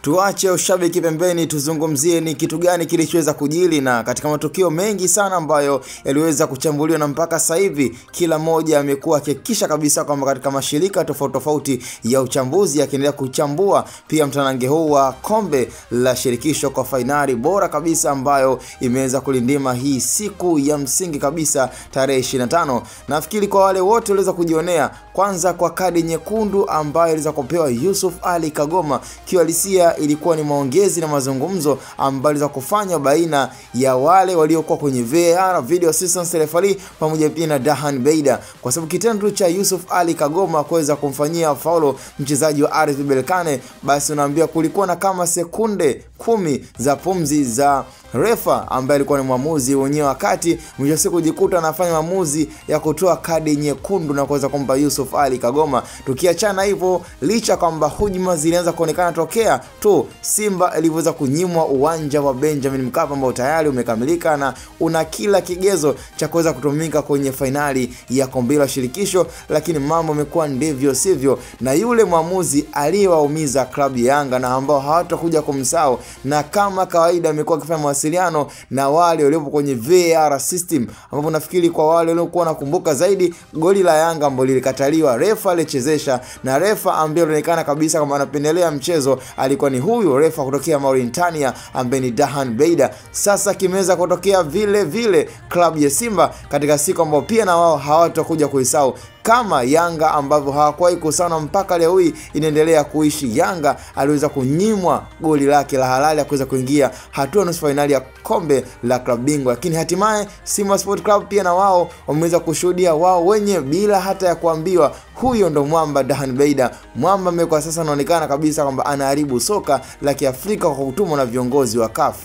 Tuache ushabiki pembeni, tuzungumzie ni kitu gani kilichoweza kujili na katika matukio mengi sana ambayo yaliweza kuchambuliwa, na mpaka sasa hivi kila mmoja amekuwa hakikisha kabisa kwamba katika mashirika tofauti ya uchambuzi yakiendelea kuchambua pia mtanange huu wa kombe la shirikisho kwa fainali bora kabisa ambayo imeweza kulindima hii siku ya msingi kabisa tarehe 25. Nafikiri kwa wale wote waliweza kujionea, kwanza kwa kadi nyekundu ambayo iliweza kupewa Yusuf Ali Kagoma, kiuhalisia ilikuwa ni maongezi na mazungumzo ambayo iliweza kufanywa baina ya wale waliokuwa kwenye VAR, video assistant referee, pamoja pia na Dahan Beida, kwa sababu kitendo cha Yusuf Ali Kagoma kuweza kumfanyia faulo mchezaji wa RS Berkane, basi unaambia kulikuwa na kama sekunde 10 za pumzi za refa ambaye alikuwa ni mwamuzi wenyewe, wakati mwisho siku kujikuta anafanya maamuzi ya kutoa kadi nyekundu na kuweza kumpa Yusuf Ali Kagoma. Tukiachana hivyo, licha kwamba hujuma zilianza kuonekana tokea tu Simba ilivyoweza kunyimwa uwanja wa Benjamin Mkapa ambao tayari umekamilika na una kila kigezo cha kuweza kutumika kwenye fainali ya kombe la shirikisho, lakini mambo yamekuwa ndivyo sivyo, na yule mwamuzi aliyewaumiza klabu ya Yanga na ambao hawatakuja kumsahau, na kama kawaida amekuwa akifanya mawasiliano na wale waliopo kwenye VAR system, ambapo nafikiri kwa wale waliokuwa nakumbuka zaidi goli la Yanga ambalo lilikataliwa, refa alichezesha, na refa ambaye anaonekana kabisa kama anapendelea mchezo alikuwa ni huyu refa kutokea Mauritania ambaye ni Dahan Beida. Sasa kimeweza kutokea vile klabu ya Simba katika siku ambayo pia na wao hawatakuja kuisahau, kama Yanga ambavyo hawakuwahi kusana mpaka leo hii inaendelea kuishi. Yanga aliweza kunyimwa goli lake la halali ya kuweza kuingia hatua nusu finali ya kombe la klabu bingwa, lakini hatimaye Simba Sport Club pia na wao wameweza kushuhudia wao wenye bila hata ya kuambiwa. Huyo ndo mwamba Dahan Beida, mwamba ambaye kwa sasa anaonekana kabisa kwamba anaharibu soka la Kiafrika kwa kutumwa na viongozi wa CAF.